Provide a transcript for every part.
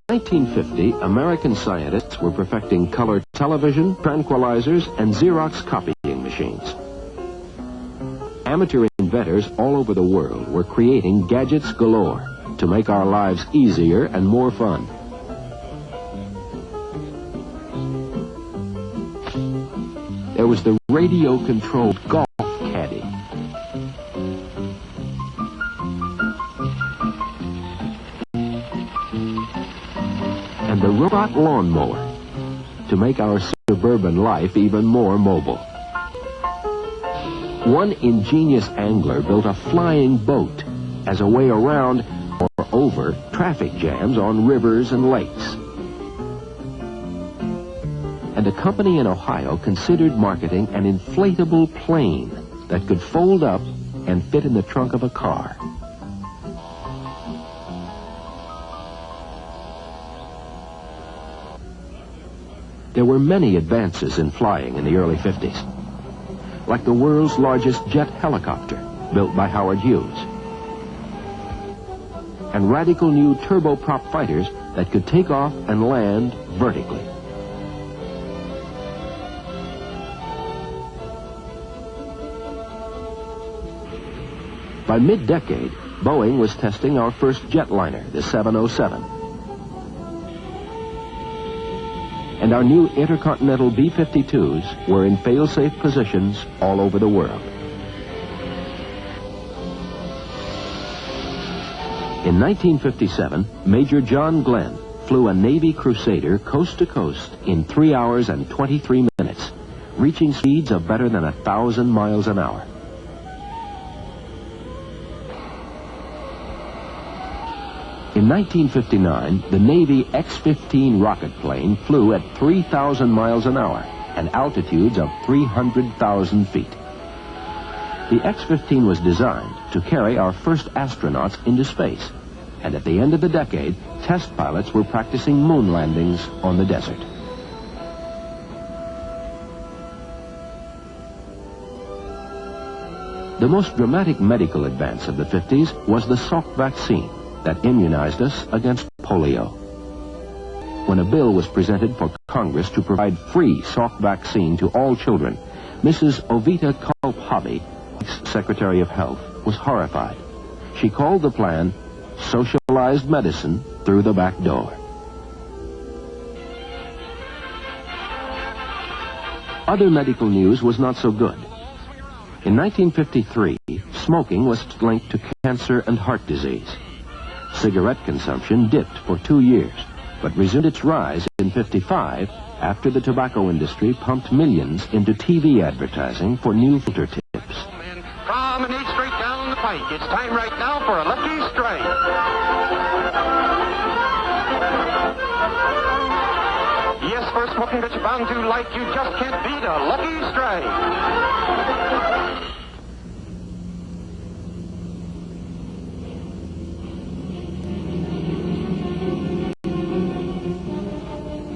1950, American scientists were perfecting color television, tranquilizers, and Xerox copying machines. Amateur inventors all over the world were creating gadgets galore to make our lives easier and more fun. There was the radio-controlled golf caddy. And the robot lawnmower to make our suburban life even more mobile. One ingenious angler built a flying boat as a way around or over traffic jams on rivers and lakes. And a company in Ohio considered marketing an inflatable plane that could fold up and fit in the trunk of a car. There were many advances in flying in the early 50s, like the world's largest jet helicopter, built by Howard Hughes, and radical new turboprop fighters that could take off and land vertically. By mid-decade, Boeing was testing our first jetliner, the 707. And our new intercontinental B-52s were in fail-safe positions all over the world. In 1957, Major John Glenn flew a Navy Crusader coast to coast in 3 hours and 23 minutes, reaching speeds of better than 1,000 miles an hour. In 1959, the Navy X-15 rocket plane flew at 3,000 miles an hour and altitudes of 300,000 feet. The X-15 was designed to carry our first astronauts into space, and at the end of the decade, test pilots were practicing moon landings on the desert. The most dramatic medical advance of the 50s was the Salk vaccine that immunized us against polio. When a bill was presented for Congress to provide free Salk vaccine to all children, Mrs. Ovita Kulp-Hobby, Secretary of Health, was horrified. She called the plan socialized medicine through the back door. Other medical news was not so good. In 1953, smoking was linked to cancer and heart disease. Cigarette consumption dipped for 2 years, but resumed its rise in '55 after the tobacco industry pumped millions into TV advertising for new filter tips. Promenade straight down the pike. It's time right now for a lucky strike. Yes, for smoking that you're bound to like, you just can't beat a lucky strike.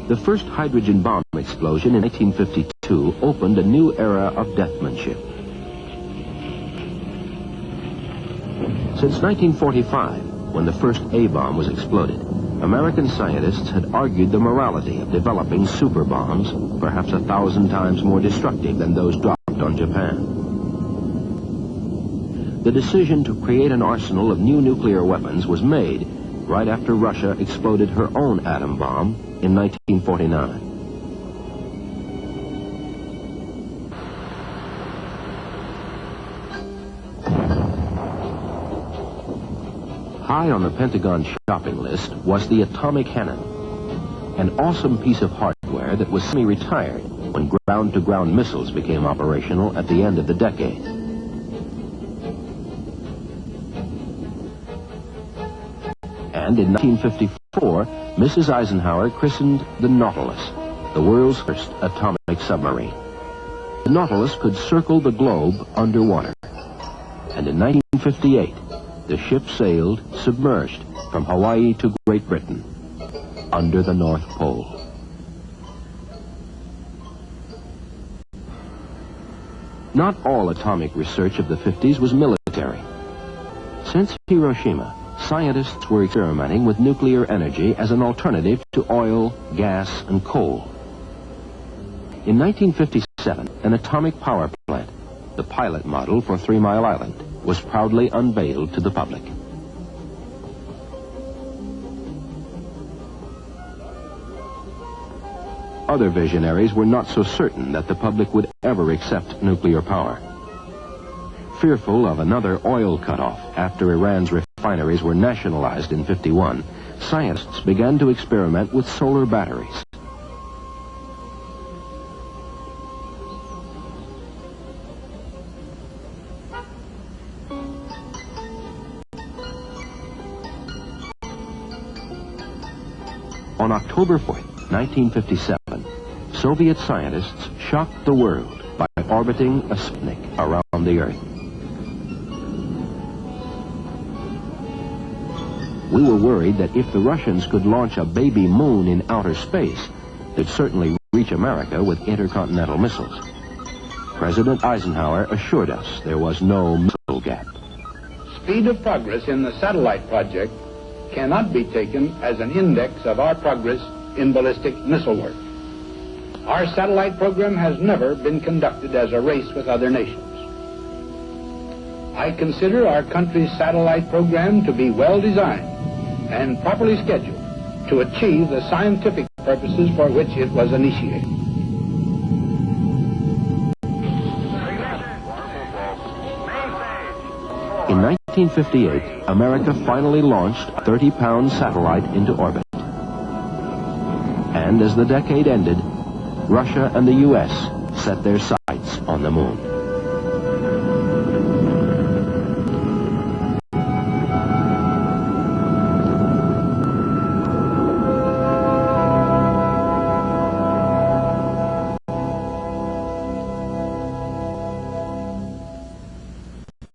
The first hydrogen bomb explosion in 1952 opened a new era of deathmanship. Since 1945, when the first A-bomb was exploded, American scientists had argued the morality of developing super bombs, perhaps 1,000 times more destructive than those dropped on Japan. The decision to create an arsenal of new nuclear weapons was made right after Russia exploded her own atom bomb in 1949. High on the Pentagon shopping list was the atomic cannon, an awesome piece of hardware that was semi-retired when ground-to-ground missiles became operational at the end of the decade. And in 1954, Mrs. Eisenhower christened the Nautilus, the world's first atomic submarine. The Nautilus could circle the globe underwater. And in 1958, the ship sailed submerged from Hawaii to Great Britain, under the North Pole. Not all atomic research of the 50s was military. Since Hiroshima, scientists were experimenting with nuclear energy as an alternative to oil, gas, and coal. In 1957, an atomic power plant, the pilot model for 3 Mile Island, was proudly unveiled to the public. Other visionaries were not so certain that the public would ever accept nuclear power. Fearful of another oil cutoff after Iran's refineries were nationalized in '51, scientists began to experiment with solar batteries. On October 4th, 1957, Soviet scientists shocked the world by orbiting a Sputnik around the Earth. We were worried that if the Russians could launch a baby moon in outer space, they'd certainly reach America with intercontinental missiles. President Eisenhower assured us there was no missile gap. Speed of progress in the satellite project cannot be taken as an index of our progress in ballistic missile work. Our satellite program has never been conducted as a race with other nations. I consider our country's satellite program to be well designed and properly scheduled to achieve the scientific purposes for which it was initiated. In 1958, America finally launched a 30-pound satellite into orbit. And as the decade ended, Russia and the U.S. set their sights on the moon.